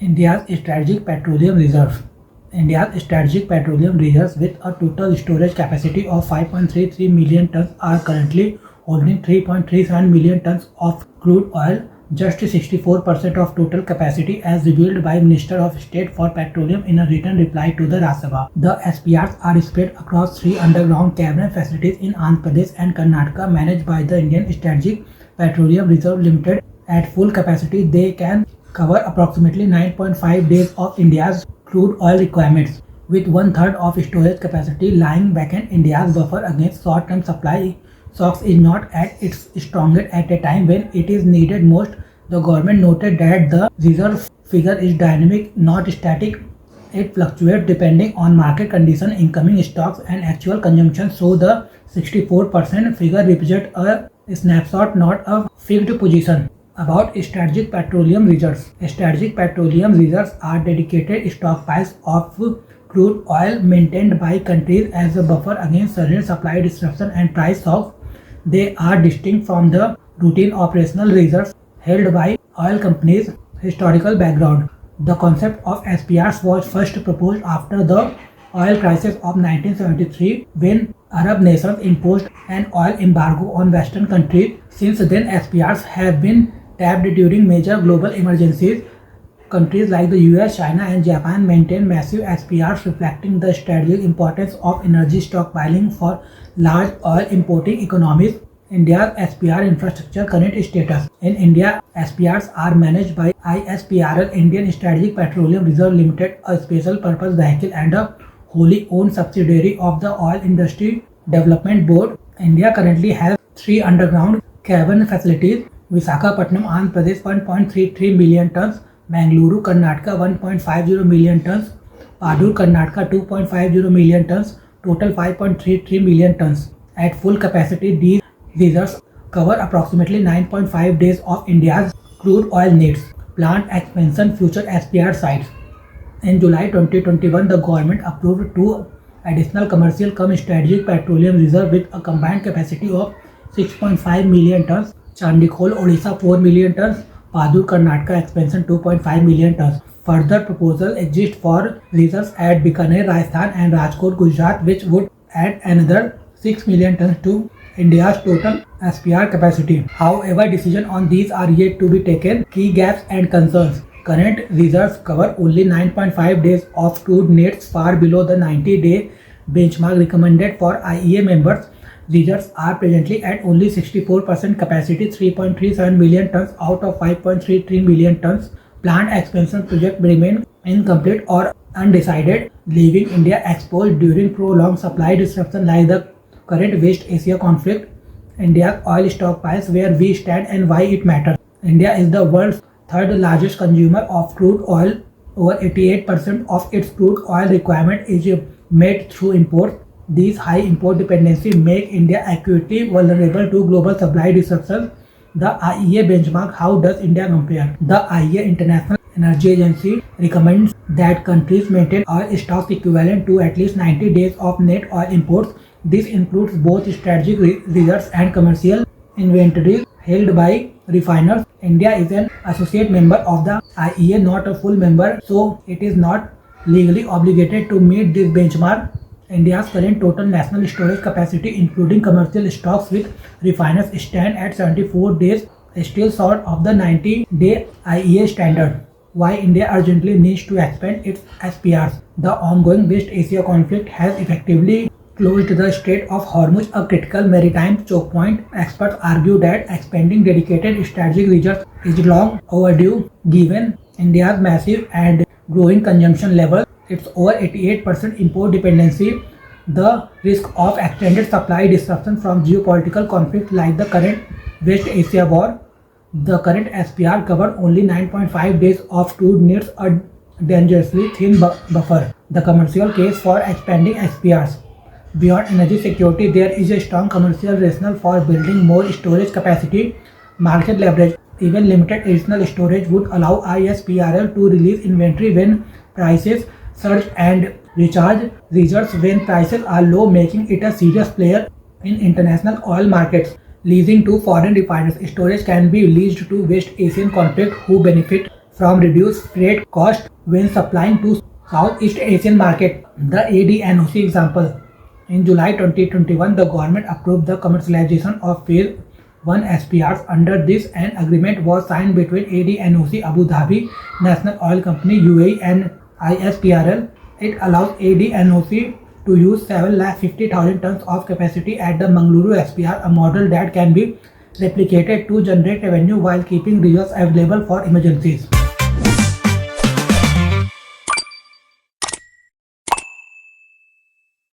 India's strategic petroleum reserves. India's strategic petroleum reserves with a total storage capacity of 5.33 million tons are currently holding 3.37 million tons of crude oil, just 64% of total capacity as revealed by Minister of State for Petroleum in a written reply to the Rajya Sabha. The SPRs are spread across 3 underground cavern facilities in Andhra Pradesh and Karnataka managed by the Indian Strategic Petroleum Reserve Limited. At full capacity, they can cover approximately 9.5 days of India's crude oil requirements, with one-third of storage capacity lying vacant. India's buffer against short-term supply shocks is not at its strongest at a time when it is needed most. The government noted that the reserve figure is dynamic, not static. It fluctuates depending on market conditions, incoming stocks, and actual consumption, so the 64% figure represents a snapshot, not a fixed position. About strategic petroleum reserves. Strategic petroleum reserves are dedicated stockpiles of crude oil maintained by countries as a buffer against sudden supply disruption and price shocks. They are distinct from the routine operational reserves held by oil companies. Historical background. The concept of SPRs was first proposed after the oil crisis of 1973 when Arab nations imposed an oil embargo on Western countries. Since then, SPRs have been tapped during major global emergencies. Countries like the US, China, and Japan maintain massive SPRs, reflecting the strategic importance of energy stockpiling for large oil importing economies. India's SPR infrastructure current status. In India, SPRs are managed by ISPRL, Indian Strategic Petroleum Reserve Limited, a special purpose vehicle and a wholly owned subsidiary of the Oil Industry Development Board. India currently has 3 underground cavern facilities: Visakhapatnam, Andhra Pradesh 1.33 million tons, Mangaluru, Karnataka 1.50 million tons, Padur, Karnataka 2.50 million tons, total 5.33 million tons. At full capacity, these reserves cover approximately 9.5 days of India's crude oil needs. Plant expansion, future SPR sites. In July 2021, the government approved 2 additional commercial strategic petroleum reserves with a combined capacity of 6.5 million tons. Chandikhol, Odisha 4 million tons, Padur, Karnataka expansion 2.5 million tons. Further proposal exists for reserves at Bikaner, Rajasthan and Rajkot, Gujarat, which would add another 6 million tons to India's total SPR capacity. However, decisions on these are yet to be taken. Key gaps and concerns. Current reserves cover only 9.5 days of crude needs, far below the 90-day benchmark recommended for IEA members. Reserves are presently at only 64% capacity, 3.37 million tons out of 5.33 million tons. Plant expansion projects remain incomplete or undecided, leaving India exposed during prolonged supply disruption like the current West Asia conflict. India's oil stockpiles, where we stand and why it matters. India is the world's 3rd largest consumer of crude oil. Over 88% of its crude oil requirement is made through imports. These high import dependency make India acutely vulnerable to global supply disruptions. The IEA benchmark. How does India compare? The IEA, International Energy Agency, recommends that countries maintain oil stocks equivalent to at least 90 days of net oil imports. This includes both strategic reserves and commercial inventories held by refiners. India is an associate member of the IEA, not a full member, so it is not legally obligated to meet this benchmark. India's current total national storage capacity, including commercial stocks with refiners, stand at 74 days, still short of the 90-day IEA standard. Why India urgently needs to expand its SPRs. The ongoing West Asia conflict has effectively closed the Strait of Hormuz, a critical maritime choke point. Experts argue that expanding dedicated strategic reserves is long overdue, given India's massive and growing consumption level, its over 88% import dependency, the risk of extended supply disruption from geopolitical conflicts like the current West Asia war. The current SPR cover only 9.5 days of crude needs, a dangerously thin buffer. The commercial case for expanding SPRs. Beyond energy security, there is a strong commercial rationale for building more storage capacity. Market leverage. Even limited additional storage would allow ISPRL to release inventory when prices surge and recharge reserves when prices are low, making it a serious player in international oil markets. Leasing to foreign refiners. Storage can be leased to West Asian conflict who benefit from reduced freight cost when supplying to Southeast Asian market. The ADNOC example. In July 2021, the government approved the commercialization of Phase 1 SPRs. Under this, an agreement was signed between ADNOC Abu Dhabi National Oil Company UAE and ISPRL. It allows ADNOC to use 750,000 tons of capacity at the Mangaluru SPR, a model that can be replicated to generate revenue while keeping reserves available for emergencies.